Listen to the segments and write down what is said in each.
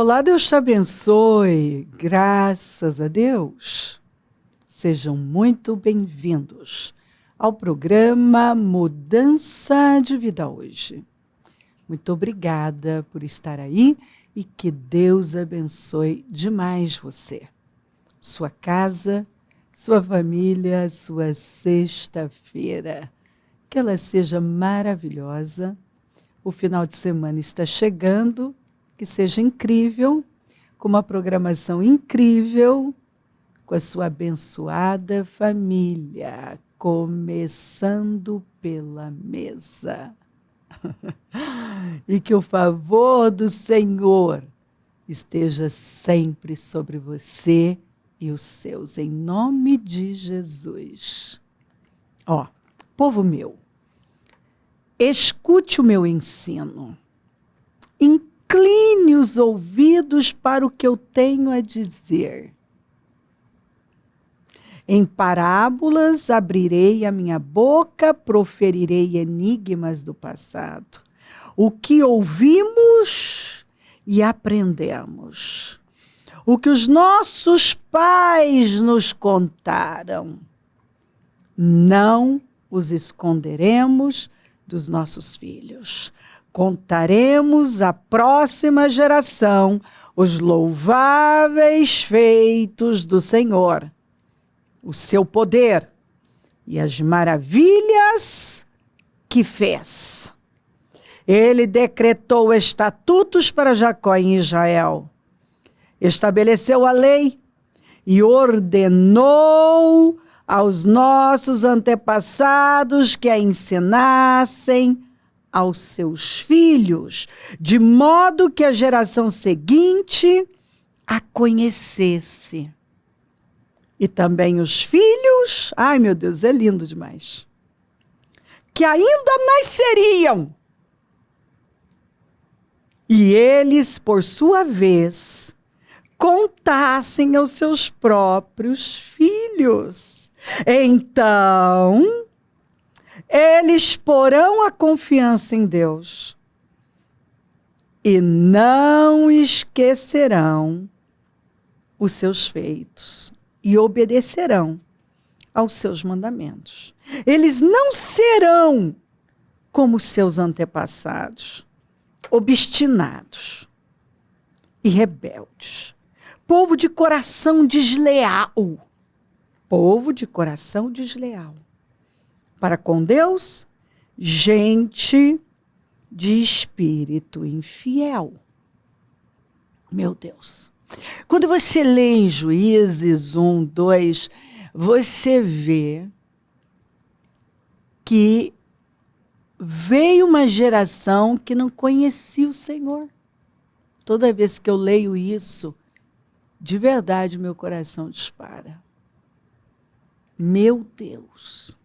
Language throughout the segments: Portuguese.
Olá, Deus te abençoe. Graças a Deus. Sejam muito bem-vindos ao programa Mudança de Vida Hoje. Muito obrigada por estar aí e que Deus abençoe demais você, sua casa, sua família, sua sexta-feira. Que ela seja maravilhosa. O final de semana está chegando. Que seja incrível, com uma programação incrível, com a sua abençoada família, começando pela mesa. E que o favor do Senhor esteja sempre sobre você e os seus, em nome de Jesus. Ó, povo meu, escute o meu ensino. Incline os ouvidos para o que eu tenho a dizer. Em parábolas abrirei a minha boca, proferirei enigmas do passado. O que ouvimos e aprendemos. O que os nossos pais nos contaram. Não os esconderemos dos nossos filhos. Contaremos à próxima geração os louváveis feitos do Senhor, o seu poder e as maravilhas que fez. Ele decretou estatutos para Jacó e Israel, estabeleceu a lei e ordenou aos nossos antepassados que a ensinassem aos seus filhos, de modo que a geração seguinte a conhecesse. E também os filhos, ai meu Deus, é lindo demais, que ainda nasceriam. E eles, por sua vez, contassem aos seus próprios filhos. Então, eles porão a confiança em Deus e não esquecerão os seus feitos e obedecerão aos seus mandamentos. Eles não serão como seus antepassados, obstinados e rebeldes, povo de coração desleal, povo de coração desleal. Para com Deus, gente de espírito infiel. Meu Deus. Quando você lê em Juízes 1, 2, você vê que veio uma geração que não conhecia o Senhor. Toda vez que eu leio isso, de verdade meu coração dispara. Meu Deus.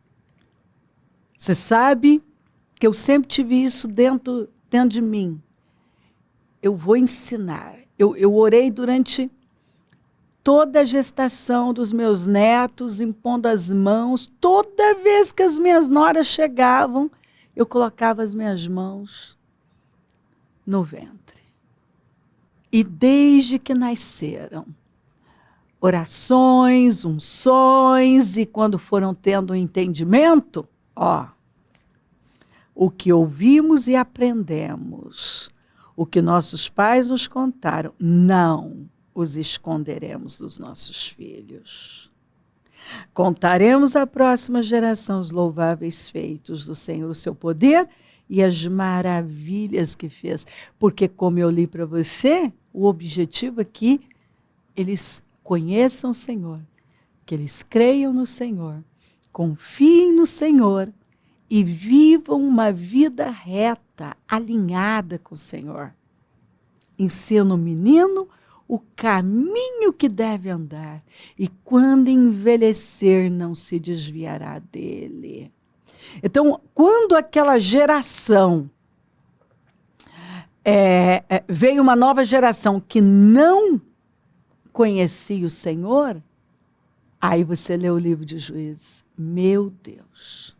Você sabe que eu sempre tive isso dentro de mim. Eu vou ensinar. Eu orei durante toda a gestação dos meus netos, impondo as mãos. Toda vez que as minhas noras chegavam, eu colocava as minhas mãos no ventre. E desde que nasceram, orações, unções, e quando foram tendo um entendimento, o que ouvimos e aprendemos, o que nossos pais nos contaram, não os esconderemos dos nossos filhos. Contaremos à próxima geração os louváveis feitos do Senhor, o seu poder e as maravilhas que fez. Porque, como eu li para você, o objetivo é que eles conheçam o Senhor, que eles creiam no Senhor, confiem no Senhor e vivam uma vida reta, alinhada com o Senhor. Ensina o menino o caminho que deve andar, e quando envelhecer não se desviará dele. Então, quando aquela geração, veio uma nova geração que não conhecia o Senhor, aí você lê o livro de Juízes. Meu Deus!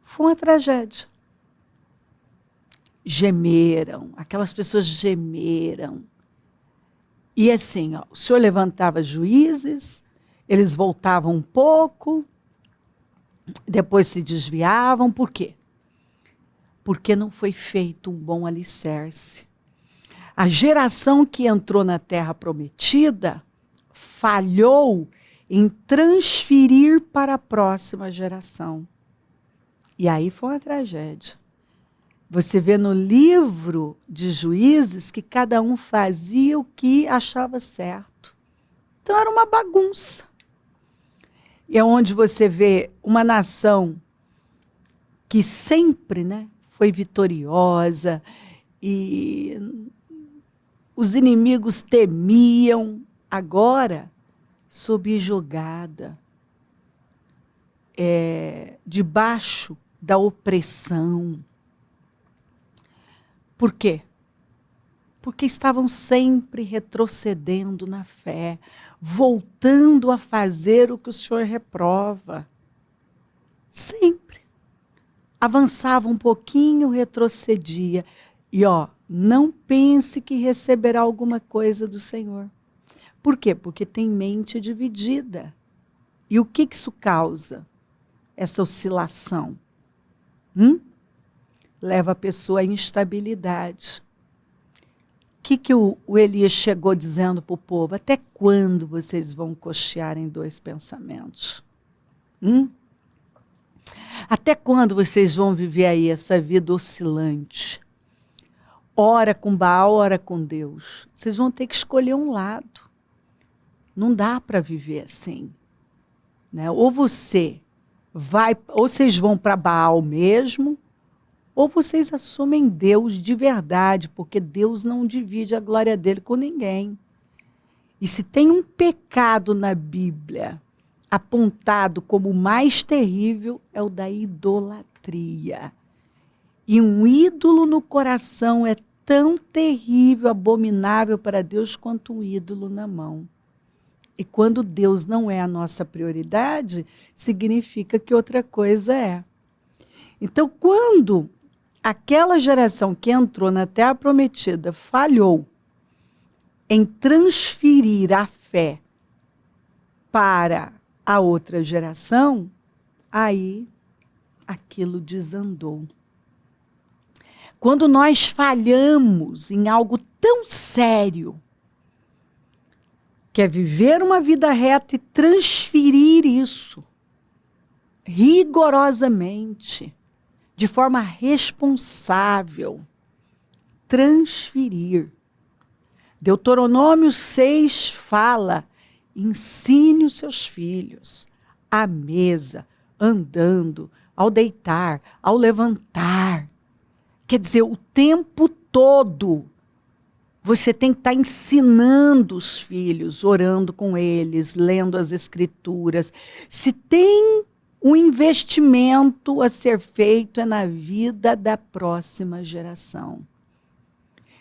Foi uma tragédia. gemeram, aquelas pessoas gemeram. E assim, ó, o Senhor levantava juízes, eles voltavam um pouco, depois se desviavam. Por quê? Porque não foi feito um bom alicerce. A geração que entrou na terra prometida falhou em transferir para a próxima geração. E aí foi uma tragédia. Você vê no livro de Juízes que cada um fazia o que achava certo. Então era uma bagunça. E é onde você vê uma nação que sempre, né, foi vitoriosa e os inimigos temiam, agora subjugada, debaixo da opressão. Por quê? Porque estavam sempre retrocedendo na fé, voltando a fazer o que o Senhor reprova. Sempre. Avançava um pouquinho, retrocedia. E não pense que receberá alguma coisa do Senhor. Por quê? Porque tem mente dividida. E o que isso causa? Essa oscilação. Leva a pessoa à instabilidade. O que o Elias chegou dizendo para o povo? Até quando vocês vão cochear em dois pensamentos? Até quando vocês vão viver aí essa vida oscilante? Ora com Baal, ora com Deus. Vocês vão ter que escolher um lado. Não dá para viver assim. Né? Ou vocês vão para Baal mesmo, ou vocês assumem Deus de verdade, porque Deus não divide a glória dele com ninguém. E se tem um pecado na Bíblia apontado como o mais terrível, é o da idolatria. E um ídolo no coração é tão terrível, abominável para Deus quanto um ídolo na mão. E quando Deus não é a nossa prioridade, significa que outra coisa é. Então, quando aquela geração que entrou na Terra Prometida falhou em transferir a fé para a outra geração, aí aquilo desandou. Quando nós falhamos em algo tão sério, que é viver uma vida reta e transferir isso rigorosamente, de forma responsável, transferir. Deuteronômio 6 fala: ensine os seus filhos à mesa, andando, ao deitar, ao levantar. Quer dizer, o tempo todo você tem que estar ensinando os filhos, orando com eles, lendo as escrituras. Se tem um investimento a ser feito, é na vida da próxima geração.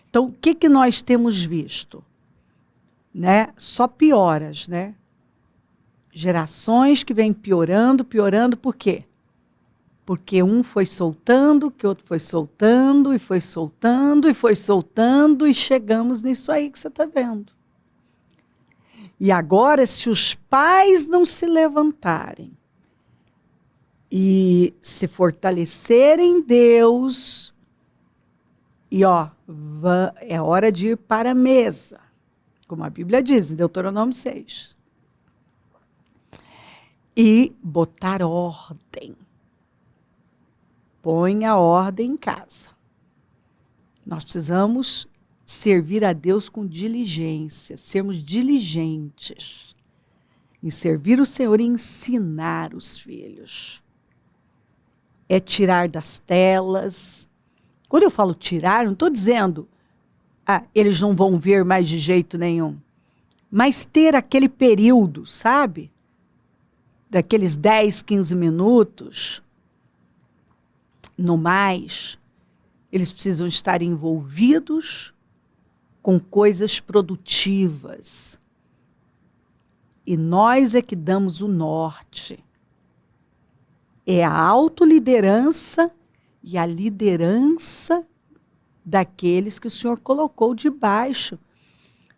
Então, o que nós temos visto? Né? Só pioras, né? Gerações que vêm piorando, por quê? Porque um foi soltando, que outro foi soltando, e foi soltando, e foi soltando, e chegamos nisso aí que você está vendo. E agora, se os pais não se levantarem e se fortalecerem em Deus, e é hora de ir para a mesa, como a Bíblia diz, em Deuteronômio 6. E botar ordem. Põe a ordem em casa. Nós precisamos servir a Deus com diligência, sermos diligentes em servir o Senhor e ensinar os filhos. É tirar das telas. Quando eu falo tirar, não estou dizendo eles não vão ver mais de jeito nenhum. Mas ter aquele período, sabe? Daqueles 10, 15 minutos, no mais, eles precisam estar envolvidos com coisas produtivas. E nós é que damos o norte. É a autoliderança e a liderança daqueles que o Senhor colocou debaixo,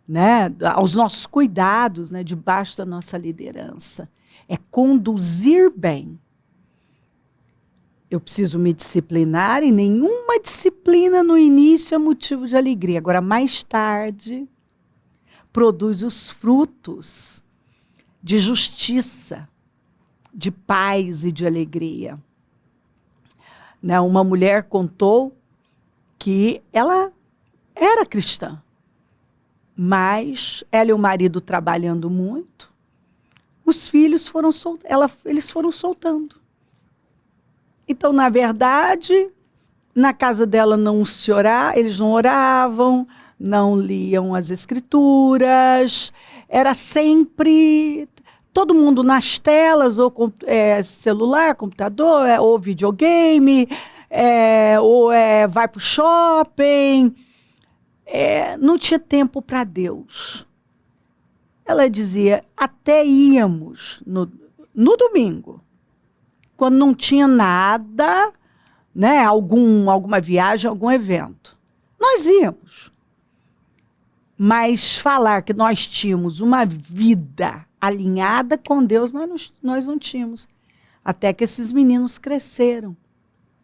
né, aos nossos cuidados, né, debaixo da nossa liderança. É conduzir bem. Eu preciso me disciplinar e nenhuma disciplina no início é motivo de alegria. Agora, mais tarde, produz os frutos de justiça, de paz e de alegria. Né, uma mulher contou que ela era cristã, mas ela e o marido trabalhando muito, os filhos eles foram soltando. Então, na verdade, na casa dela eles não oravam, não liam as escrituras, era sempre todo mundo nas telas, ou celular, computador, ou videogame, vai para o shopping. Não tinha tempo para Deus. Ela dizia, até íamos no domingo, quando não tinha nada, né, alguma viagem, algum evento. Nós íamos. Mas falar que nós tínhamos uma vida alinhada com Deus, nós não tínhamos. Até que esses meninos cresceram.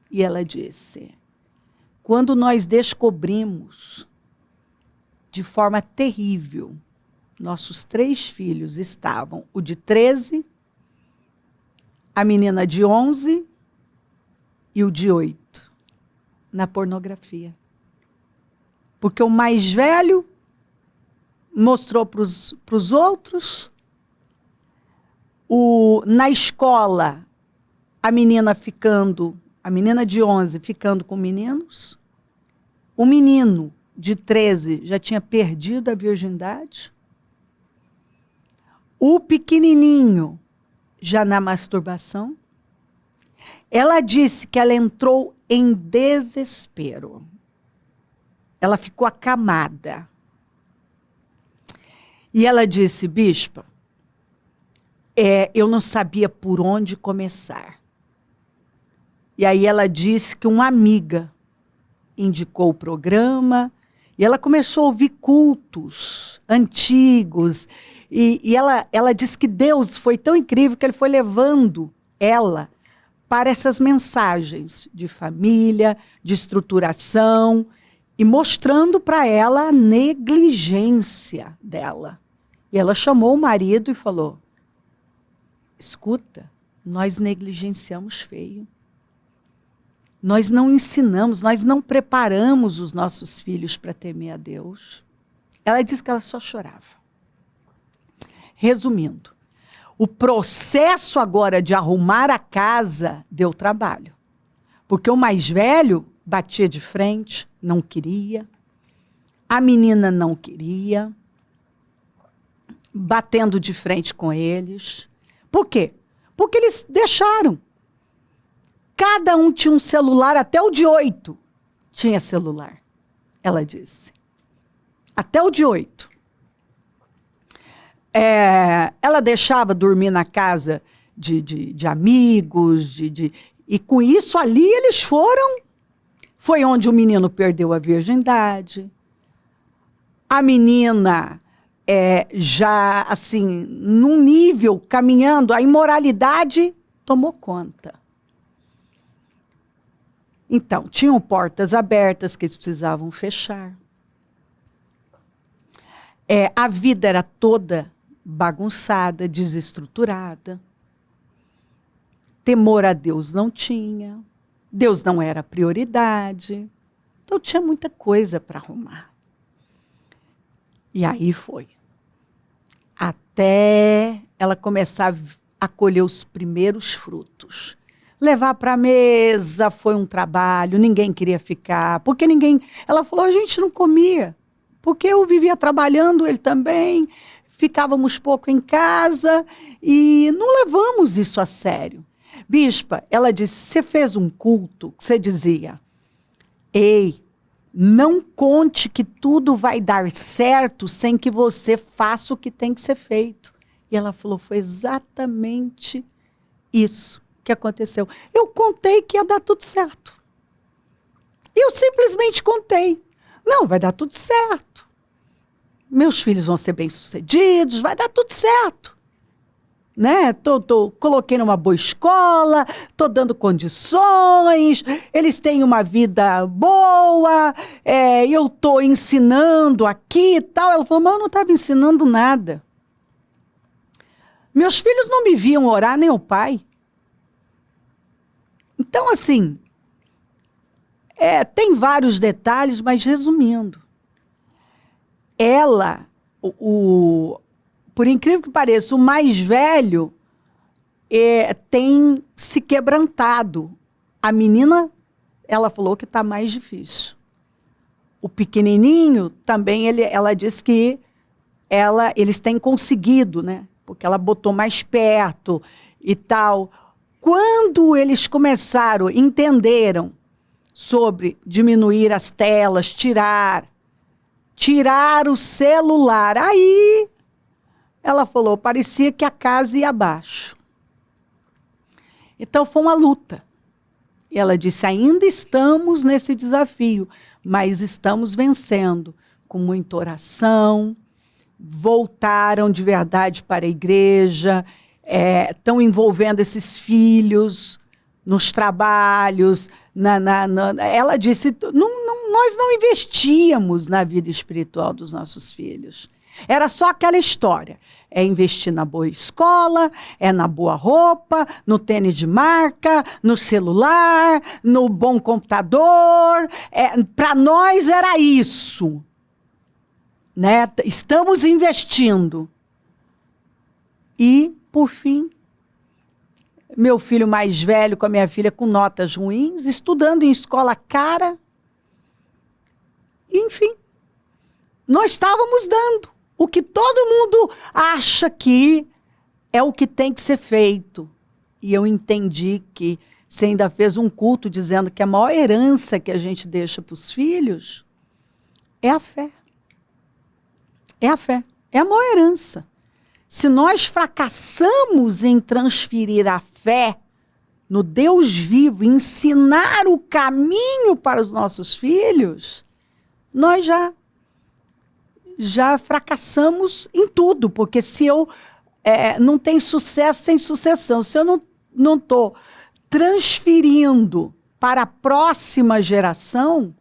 E ela disse, quando nós descobrimos de forma terrível, nossos 3 filhos estavam, o de 13, a menina de 11 e o de 8, na pornografia. Porque o mais velho mostrou para os outros, na escola, a menina de 11 ficando com meninos, o menino de 13 já tinha perdido a virgindade, o pequenininho já na masturbação. Ela disse que ela entrou em desespero. Ela ficou acamada. E ela disse, bispa, eu não sabia por onde começar. E aí ela disse que uma amiga indicou o programa, e ela começou a ouvir cultos antigos, e ela disse que Deus foi tão incrível que ele foi levando ela para essas mensagens de família, de estruturação, e mostrando para ela a negligência dela. E ela chamou o marido e falou, escuta, nós negligenciamos feio. Nós não ensinamos, nós não preparamos os nossos filhos para temer a Deus. Ela disse que ela só chorava. Resumindo, o processo agora de arrumar a casa deu trabalho. Porque o mais velho batia de frente, não queria. A menina não queria. Batendo de frente com eles. Por quê? Porque eles deixaram. Cada um tinha um celular, até o de 8 tinha celular, ela disse. Até o de 8. Ela deixava dormir na casa de amigos, e com isso ali eles foram. Foi onde o menino perdeu a virgindade. A menina, já assim, num nível, caminhando, a imoralidade tomou conta. Então, tinham portas abertas que eles precisavam fechar. A vida era toda bagunçada, desestruturada. Temor a Deus não tinha. Deus não era a prioridade. Então, tinha muita coisa para arrumar. E aí foi. Até ela começar a colher os primeiros frutos. Levar para a mesa foi um trabalho, ninguém queria ficar, porque ela falou, a gente não comia, porque eu vivia trabalhando, ele também, ficávamos pouco em casa e não levamos isso a sério. Bispa, ela disse, você fez um culto, você dizia, ei, não conte que tudo vai dar certo sem que você faça o que tem que ser feito. E ela falou, foi exatamente isso que aconteceu. Eu contei que ia dar tudo certo. E eu simplesmente contei. Não, vai dar tudo certo. Meus filhos vão ser bem-sucedidos, vai dar tudo certo. Né? Coloquei numa boa escola, estou dando condições, eles têm uma vida boa, eu estou ensinando aqui e tal. Ela falou, mas eu não estava ensinando nada. Meus filhos não me viam orar, nem o pai. Então, assim, tem vários detalhes, mas resumindo, ela, por incrível que pareça, o mais velho tem se quebrantado. A menina, ela falou que está mais difícil. O pequenininho também, ela disse que eles têm conseguido, né? Porque ela botou mais perto e tal. Quando eles entenderam sobre diminuir as telas, tirar o celular, aí ela falou, parecia que a casa ia abaixo. Então foi uma luta. E ela disse, ainda estamos nesse desafio, mas estamos vencendo com muita oração, voltaram de verdade para a igreja, estão envolvendo esses filhos nos trabalhos. Ela disse, nós não investíamos na vida espiritual dos nossos filhos. Era só aquela história. Investir na boa escola, na boa roupa, no tênis de marca, no celular, no bom computador. Para nós era isso. Né? Estamos investindo. E, por fim, meu filho mais velho com a minha filha com notas ruins, estudando em escola cara. Enfim, nós estávamos dando o que todo mundo acha que é o que tem que ser feito. E eu entendi que você ainda fez um culto dizendo que a maior herança que a gente deixa para os filhos é a fé. É a fé. É a maior herança. Se nós fracassamos em transferir a fé no Deus vivo, ensinar o caminho para os nossos filhos, nós já fracassamos em tudo, porque se eu não tenho sucesso sem sucessão, se eu não estou transferindo para a próxima geração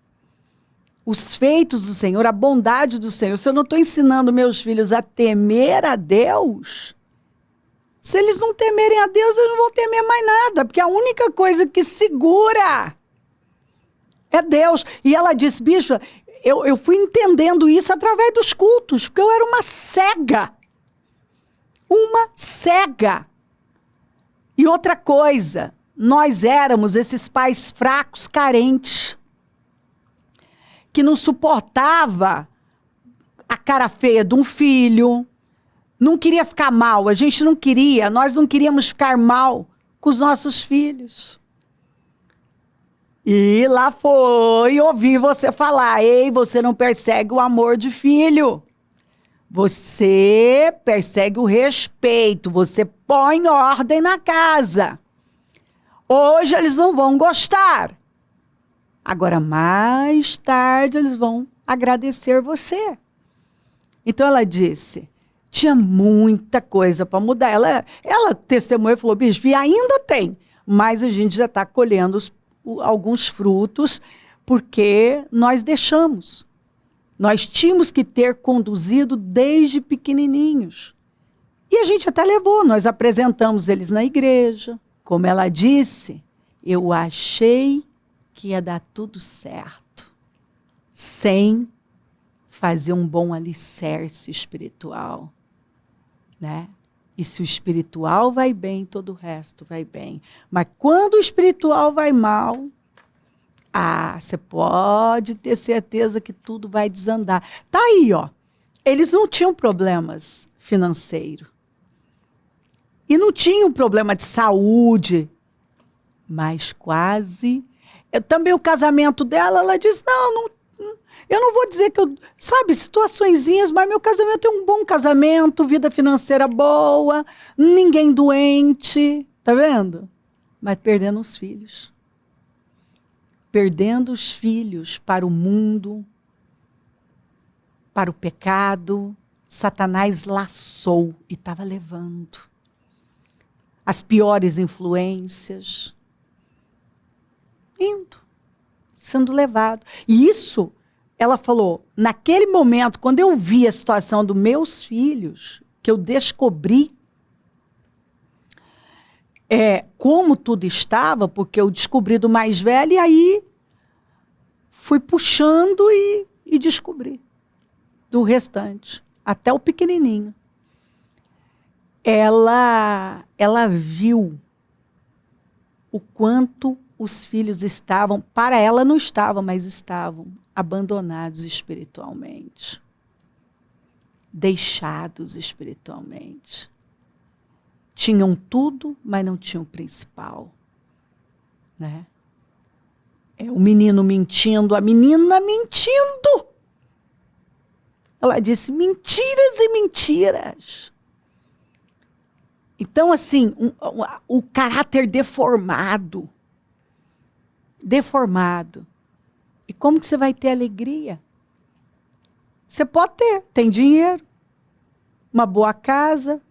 os feitos do Senhor, a bondade do Senhor, se eu não estou ensinando meus filhos a temer a Deus, se eles não temerem a Deus, eles não vão temer mais nada, porque a única coisa que segura é Deus. E ela disse, bispa, eu fui entendendo isso através dos cultos, porque eu era uma cega. Uma cega. E outra coisa, nós éramos esses pais fracos, carentes, que não suportava a cara feia de um filho, não queria ficar mal, nós não queríamos ficar mal com os nossos filhos. E lá foi ouvir você falar, ei, você não persegue o amor de filho, você persegue o respeito, você põe ordem na casa. Hoje eles não vão gostar. Agora, mais tarde, eles vão agradecer você. Então, ela disse, tinha muita coisa para mudar. Ela testemunhou e falou, bispo, e ainda tem, mas a gente já está colhendo alguns frutos, porque nós deixamos. Nós tínhamos que ter conduzido desde pequenininhos. E a gente até levou, nós apresentamos eles na igreja. Como ela disse, eu achei que ia dar tudo certo, sem fazer um bom alicerce espiritual, né? E se o espiritual vai bem, todo o resto vai bem. Mas quando o espiritual vai mal, você pode ter certeza que tudo vai desandar. Tá aí, ó. Eles não tinham problemas financeiros. E não tinham problema de saúde, mas quase. Também o casamento dela, ela disse, eu não vou dizer que situaçõezinhas, mas meu casamento é um bom casamento, vida financeira boa, ninguém doente, tá vendo? Mas perdendo os filhos. perdendo os filhos para o mundo, para o pecado. Satanás laçou e estava levando as piores influências, indo, sendo levado. E isso, ela falou, naquele momento, quando eu vi a situação dos meus filhos, que eu descobri como tudo estava, porque eu descobri do mais velho, e aí fui puxando e descobri do restante, até o pequenininho. Ela viu o quanto os filhos estavam, para ela não estavam, mas estavam abandonados espiritualmente, deixados espiritualmente. Tinham tudo, mas não tinham o principal, né? O menino mentindo, a menina mentindo. Ela disse mentiras e mentiras. Então, assim, o caráter deformado. Deformado. E como que você vai ter alegria? Você pode ter, tem dinheiro, uma boa casa,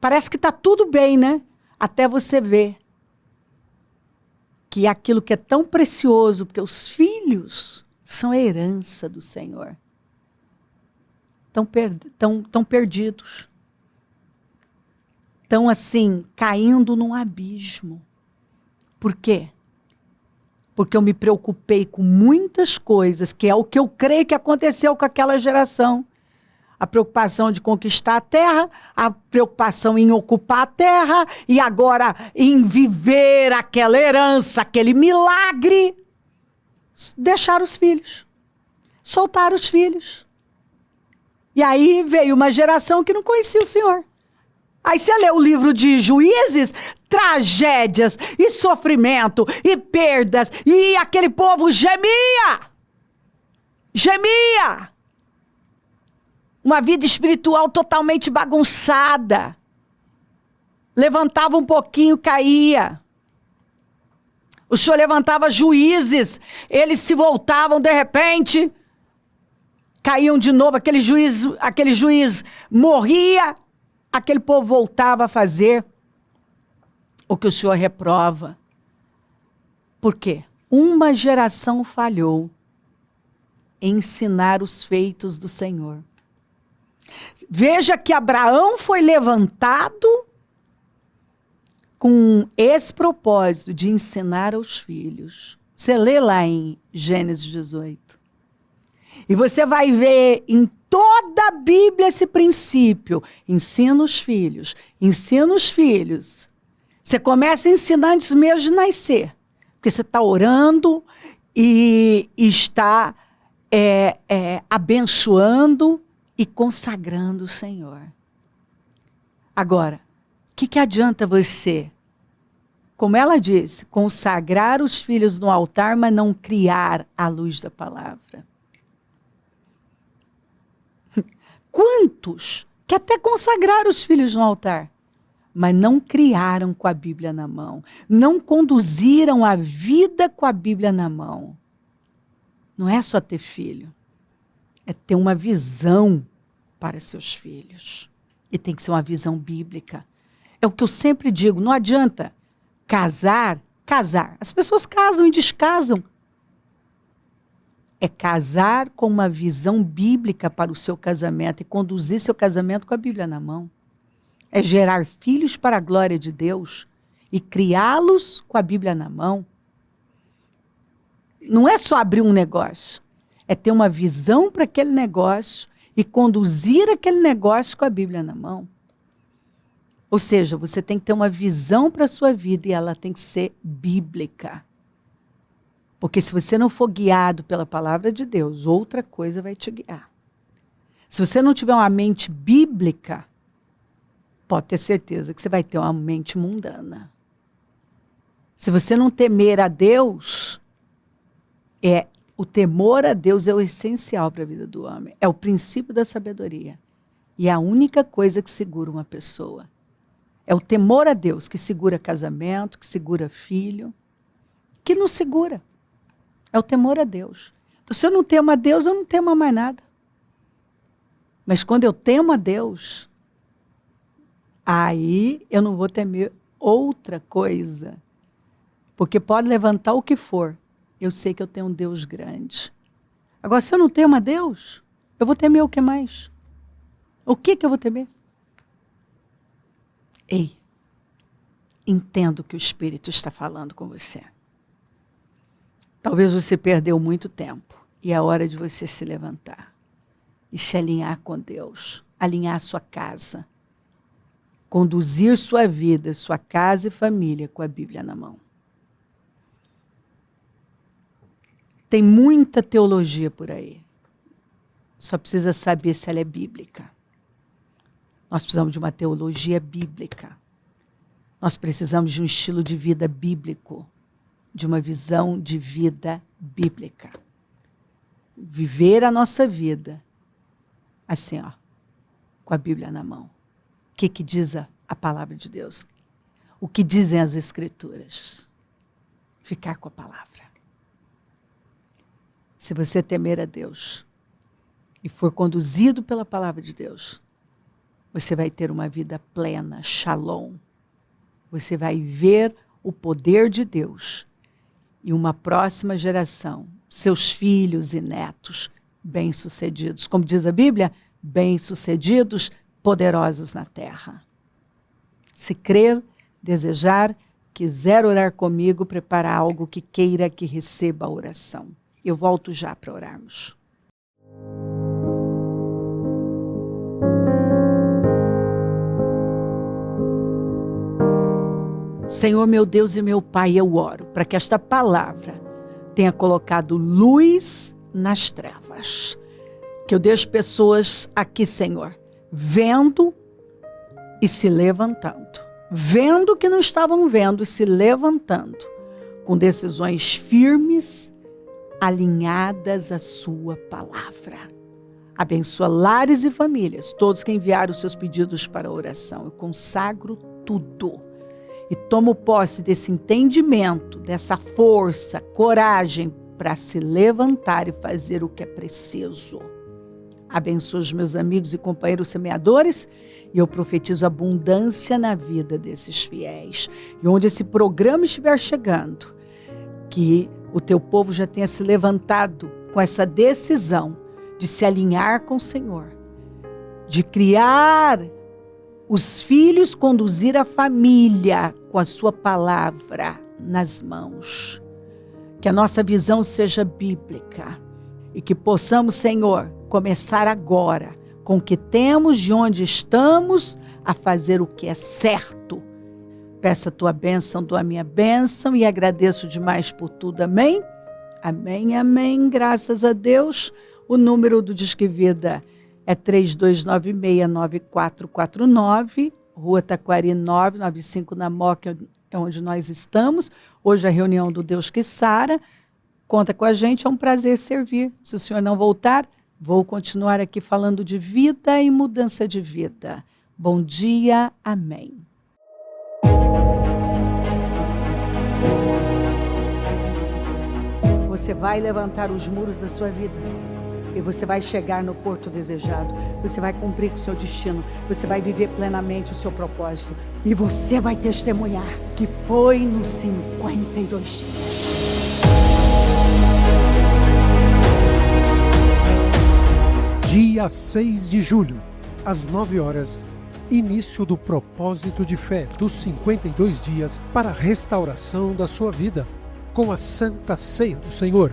parece que está tudo bem, né? Até você ver que aquilo que é tão precioso, porque os filhos são a herança do Senhor, estão perdidos. Estão, assim, caindo num abismo. Por quê? Porque eu me preocupei com muitas coisas, que é o que eu creio que aconteceu com aquela geração. A preocupação de conquistar a terra, a preocupação em ocupar a terra, e agora em viver aquela herança, aquele milagre. Deixaram os filhos. Soltaram os filhos. E aí veio uma geração que não conhecia o Senhor. Aí você lê o livro de Juízes, tragédias e sofrimento e perdas, e aquele povo gemia. Gemia. Uma vida espiritual totalmente bagunçada. Levantava um pouquinho, caía. O Senhor levantava juízes, eles se voltavam de repente, caíam de novo, aquele juiz morria, aquele povo voltava a fazer o que o Senhor reprova. Por quê? Uma geração falhou em ensinar os feitos do Senhor. Veja que Abraão foi levantado com esse propósito de ensinar aos filhos. Você lê lá em Gênesis 18. E você vai ver em toda a Bíblia esse princípio. Ensina os filhos, ensina os filhos. Você começa a ensinar antes mesmo de nascer. Porque você está orando e está abençoando e consagrando o Senhor. Agora, o que adianta você, como ela disse, consagrar os filhos no altar, mas não criar a luz da palavra? Quantos que até consagraram os filhos no altar, mas não criaram com a Bíblia na mão, não conduziram a vida com a Bíblia na mão? Não é só ter filho, é ter uma visão para seus filhos. E tem que ser uma visão bíblica. É o que eu sempre digo, não adianta casar. As pessoas casam e descasam. É casar com uma visão bíblica para o seu casamento e conduzir seu casamento com a Bíblia na mão. É gerar filhos para a glória de Deus e criá-los com a Bíblia na mão. Não é só abrir um negócio, é ter uma visão para aquele negócio e conduzir aquele negócio com a Bíblia na mão. Ou seja, você tem que ter uma visão para a sua vida e ela tem que ser bíblica. Porque se você não for guiado pela palavra de Deus, outra coisa vai te guiar. Se você não tiver uma mente bíblica, pode ter certeza que você vai ter uma mente mundana. Se você não temer a Deus, o temor a Deus é o essencial para a vida do homem. É o princípio da sabedoria. E é a única coisa que segura uma pessoa. É o temor a Deus que segura casamento, que segura filho, que não segura. É o temor a Deus. Então, se eu não temo a Deus, eu não temo a mais nada. Mas quando eu temo a Deus, aí eu não vou temer outra coisa. Porque pode levantar o que for. Eu sei que eu tenho um Deus grande. Agora, se eu não temo a Deus, eu vou temer o que mais? O que eu vou temer? Ei, entendo o que o Espírito está falando com você. Talvez você perdeu muito tempo. E é hora de você se levantar. E se alinhar com Deus. Alinhar a sua casa. Conduzir sua vida, sua casa e família com a Bíblia na mão. Tem muita teologia por aí. Só precisa saber se ela é bíblica. Nós precisamos de uma teologia bíblica. Nós precisamos de um estilo de vida bíblico. De uma visão de vida bíblica. Viver a nossa vida assim, ó, com a Bíblia na mão. O que diz a palavra de Deus? O que dizem as Escrituras? Ficar com a palavra. Se você temer a Deus e for conduzido pela palavra de Deus, você vai ter uma vida plena, shalom. Você vai ver o poder de Deus e uma próxima geração, seus filhos e netos, bem-sucedidos. Como diz a Bíblia, bem-sucedidos, poderosos na terra. Se crer, desejar, quiser orar comigo, prepara algo que queira que receba a oração. Eu volto já para orarmos. Senhor, meu Deus e meu Pai, eu oro para que esta palavra tenha colocado luz nas trevas. Que eu deixe pessoas aqui, Senhor, vendo e se levantando. Vendo o que não estavam vendo e se levantando. Com decisões firmes, alinhadas à sua palavra. Abençoa lares e famílias, todos que enviaram os seus pedidos para a oração. Eu consagro tudo. E tomo posse desse entendimento, dessa força, coragem para se levantar e fazer o que é preciso. Abençoa os meus amigos e companheiros semeadores e eu profetizo abundância na vida desses fiéis. E onde esse programa estiver chegando, que o teu povo já tenha se levantado com essa decisão de se alinhar com o Senhor, de criar os filhos, conduzir a família com a sua palavra nas mãos. Que a nossa visão seja bíblica e que possamos, Senhor, começar agora com o que temos, de onde estamos, a fazer o que é certo. Peço a tua bênção, dou a minha bênção e agradeço demais por tudo. Amém? Amém, amém. Graças a Deus. O número do Disque Vida é 32969449, Rua Taquari 995, na Moca, é onde nós estamos. Hoje a reunião do Deus que Sara. Conta com a gente, é um prazer servir. Se o senhor não voltar, vou continuar aqui falando de vida e mudança de vida. Bom dia, amém. Você vai levantar os muros da sua vida e você vai chegar no porto desejado. Você vai cumprir com o seu destino. Você vai viver plenamente o seu propósito. E você vai testemunhar que foi nos 52 dias. Dia 6 de julho, às 9 horas, início do propósito de fé dos 52 dias para a restauração da sua vida, com a Santa Ceia do Senhor.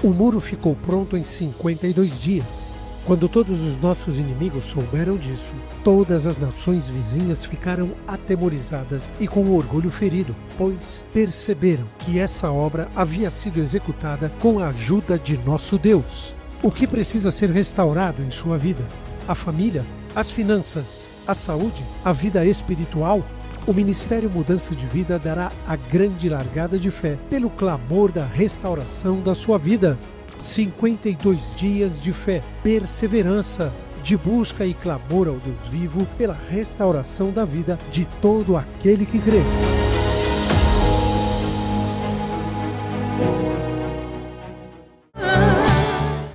O muro ficou pronto em 52 dias. Quando todos os nossos inimigos souberam disso, todas as nações vizinhas ficaram atemorizadas e com o orgulho ferido, pois perceberam que essa obra havia sido executada com a ajuda de nosso Deus. O que precisa ser restaurado em sua vida? A família, as finanças, a saúde, a vida espiritual? O Ministério Mudança de Vida dará a grande largada de fé pelo clamor da restauração da sua vida. 52 dias de fé, perseverança, de busca e clamor ao Deus vivo pela restauração da vida de todo aquele que crê.